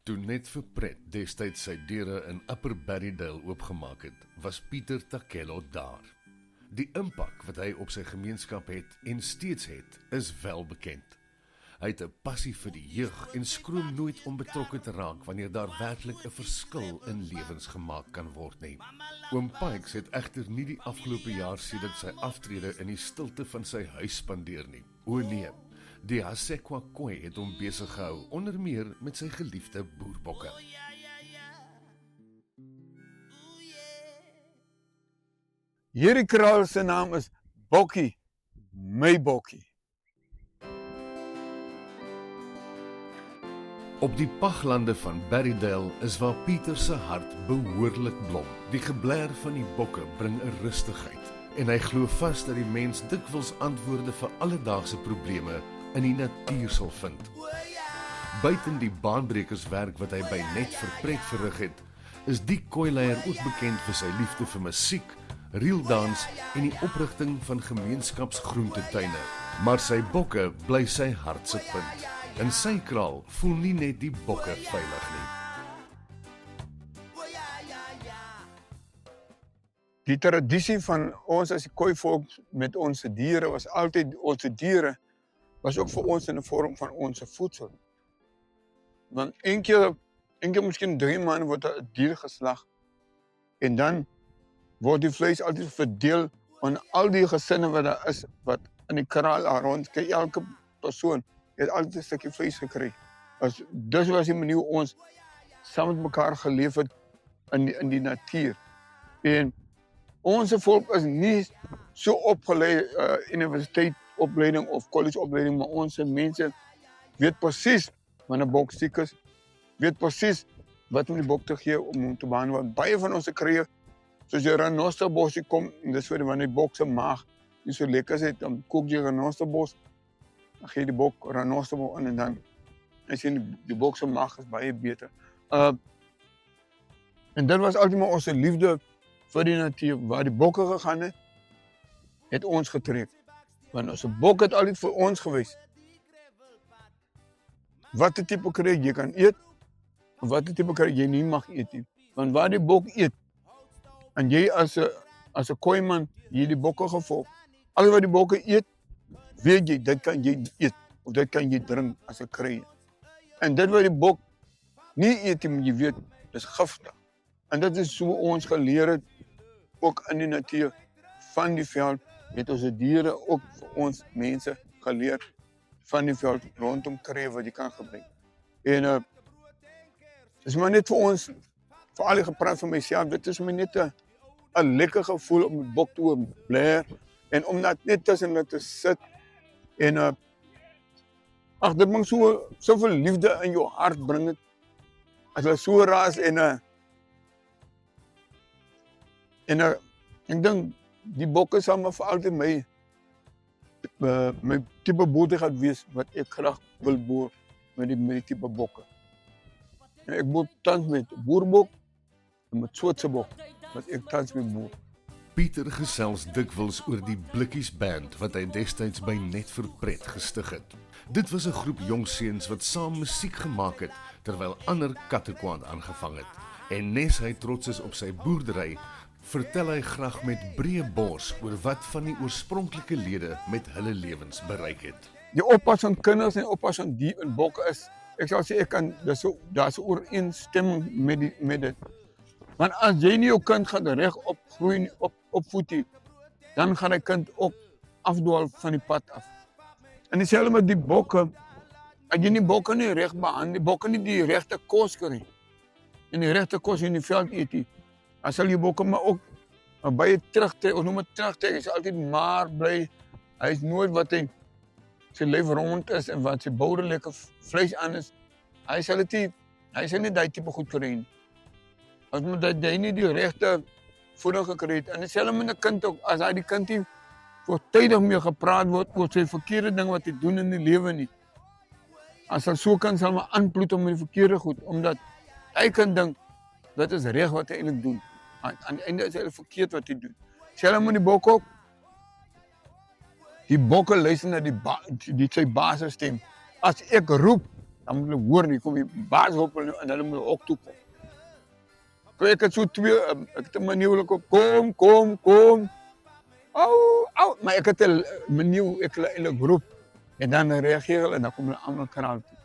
Toe Net vir Pret destyds sy deure in Upper Berrydale oopgemaak het, was Pieter Takello daar. Die impak wat hy op sy gemeenskap het en steeds het, is wel bekend. Hy het 'n passie vir die jeug en skroom nooit om betrokke te raak wanneer daar werklik 'n verskil in lewens gemaak kan word nie. Oom Pikes het egter nie die afgelope jaar sedert sy aftrede in die stilte van sy huis spandeer nie. O nee, die Hasekwa Khoi het hom besig gehou, onder meer met sy geliefde boerbokke. Hierdie kraal se naam is Bokkie, my Bokkie. Op die paglande van Berrydale is waar Pieter se hart behoorlik blom. Die geblær van die bokke bring 'n rustigheid en hy glo vas dat die mens dikwels antwoorde vir alledaagse probleme in die natuur sal vind. Buiten die baanbrekerswerk wat hy by Net vir Pret verrig het, is die Khoi-leier ook bekend vir sy liefde vir musiek, reeldans en die oprigting van gemeenskapsgroentetuine. Maar sy bokke bly sy hart se punt. In sy kraal voel nie net die bokke veilig nie. Die tradisie van ons as die Khoi-volk met ons diere was altyd, ons diere was ook vir ons in 'n vorm van ons voedsel. Want een keer miskien 3 maande word 'n dier geslag en dan word die vleis altyd verdeel aan al die gesinne wat daar is, wat in die kraal rond, kyk, elke persoon het altyd 'n stukkie vleis gekry. Dus was die manier ons saam met mekaar geleef het in die natuur. En ons volk is nie so opgelei, universiteitsopleiding of collegeopleiding, maar ons mense weet presies wanneer 'n bok siek is, weet presies wat om die bok te gee om hom te behandel. Want baie van ons kry, soos jy renosterbos kom, en dis wanneer die bok se maag nie so lekker is, dan kook jy renosterbos, dan gee jy die bok renosterbos in en dan as jy die bok se maag is baie beter. En dit was altyd maar ons liefde vir die natuur. Waar die bokke gegaan het ons getrek. Want ons bok het altyd vir ons gewees. Wat 'n tipe kry jy kan eet, en wat 'n tipe kry jy nie mag eet nie. Want waar die bok eet, en jy as 'n Khoi-man, jy die bokke gevolg. Alles wat die bokke eet, weet jy, dit kan jy eet, of dit kan jy drink as 'n kry. En dit wat die bok nie eet nie, jy weet, dis giftig. En dit is so ons geleer het, ook in die natuur van die veld, het ons diere ook vir ons mense geleer van die veld rondom kry wat jy kan gebruik. En is maar net vir ons, vir al die gepraat van myself, dit is my net 'n lekker gevoel om die bok te blaar en om net tussen hulle te sit en dit bring soveel liefde in jou hart bring het, as hulle so raas en ek dink die bokke sal maar vir altyd my tipe boerdery gaan wees wat ek graag wil boer met die tipe bokke. En ek boer tans met boerbok en met Swartse bok wat ek tans met boer. Pieter gesels dikwels oor die Blikkies Band wat hy destyds by Net vir Pret gestig het. Dit was 'n groep jong seuns wat saam musiek gemaak het terwyl ander kattekwaad aangevang het. En nes hy trots is op sy boerdery, vertel hy graag met breë bors oor wat van die oorspronklike lede met hulle lewens bereik het. Die oppas van kinders en oppas van die en bokke is, ek sal sê, daar's 'n ooreenstemming met dit. Want as jy nie jou kind gaan reg opgroei, opvoed nie, dan gaan die kind ook afdwaal van die pad af. En dieselfde met die bokke, as jy die bokke nie reg behandel, die bokke nie die regte kos kry, en die regte kos in die veld eet nie, dan sal die bokke maar ook baie terugtrek, ons noem het terugtrek, hy is altyd maar bly, hy is nooit wat hy sy lyf rond is en wat sy bouderlike vleis aan is, hy sal nie die type goed kry nie. As hy nie die regte voeding gekry het, en dieselfde met 'n kind ook, as hy die kind nie voortydig mee gepraat word oor sy verkeerde ding wat hy doen in die lewe nie, as hy so kan sal maar aanploet om die verkeerde goed, omdat hy kan dink, dit is reg wat hy eintlik doen. Aan die einde is hy verkeerd wat hy doen. Selfs met die bokke ook. Die bokke luister na sy basisstem. As ek roep, Dan moet hulle hoor, nie kom die baas op hulle en hulle moet ook toe kom. So ek het so ek het 'n manier op, kom. Au, maar ek het 'n manier, ek hulle in 'n groep. En dan reageer hulle en dan kom hulle almal kraal toe.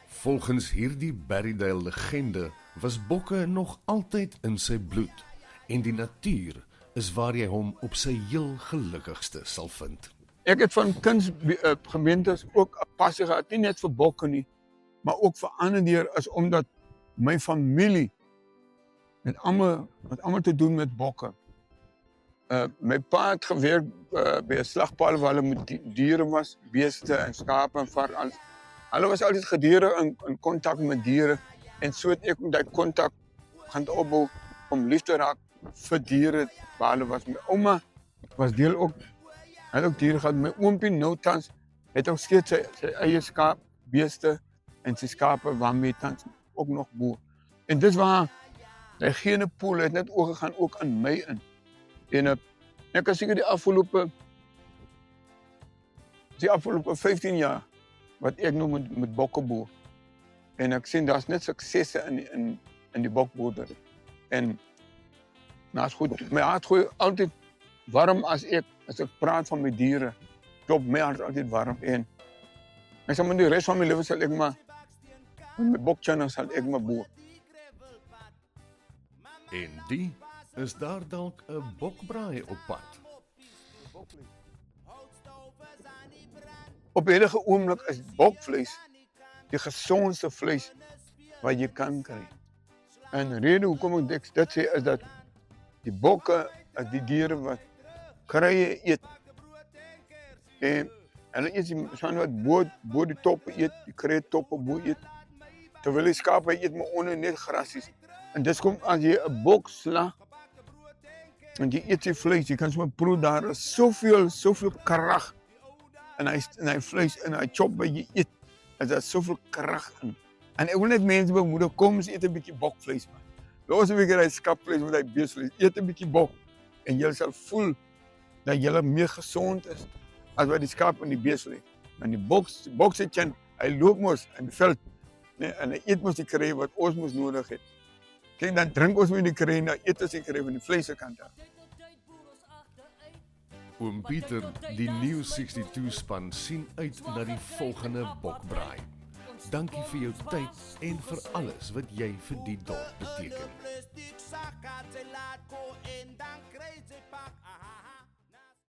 Volgens hierdie Berrydale legende was bokke nog altyd in sy bloed en die natuur is waar jy hom op sy heel gelukkigste sal vind. Ek het van gemeentes ook 'n passie gehad, nie net vir bokke nie, maar ook vir ander diere, is omdat my familie het almal te doen met bokke. My pa het gewerk by 'n slagpaal waar hulle met diere was, beeste en skape en vark. Hulle was altyd gedurig in kontak met diere en so het ek daai kontak gaan opbou om lief te raak vir diere waar hulle was. My ouma was deel ook, hy het ook diere gehad. My oompie nou tans het ook steeds sy eie skaap, beeste en sy skape waarmee tans ook nog boer. En dis waar die genepool het net oorgegaan ook aan my in. En ek kan seker die afgelope 15 jaar wat ek nou met bokke boer. En ek sien daar's net suksesse in die bokboerdery. En nou is goed, my hart gooi altyd warm as ek praat van my diere. Klop my hart altyd warm en ek sal met die res van my lewe sal ek maar met my bokchannel sal ek maar boer. En die is daar dalk 'n bokbraai op pad. Op enige oomblik is bokvleis die gesondste vleis wat jy kan kry. En rede hoekom ek dit sê is dat die bokke is die diere wat krye eet. En hulle eet die wat bo die toppe eet, die krye toppe bo eet. Terwyl die skape eet maar onder net grasies. En dis kom as jy 'n bok slag en jy eet die vleis, jy kan sommer proe daar is soveel krag in hy vleis en hy chop wat jy eet. Is daar soveel krag in. En ek wil net mense bemoedig, kom ons eet 'n bietjie bokvleis man. Los 'n bietjie daai skapvleis met daai beesvleis. Eet 'n bietjie bok en jy sal voel dat jy meer gesond is as wat die skaap en die beesvleis. En die bok se chin, hy loop mos in die veld, nee, en hy eet mos die krye wat ons mos nodig het. Kyk, dan drink ons met die krye, dan eet ons die krye van die vleis se kant af. Oom Pieter, die New 62 span sien uit na die volgende bokbraai. Dankie vir jou tyd en vir alles wat jy vir die dorp beteken.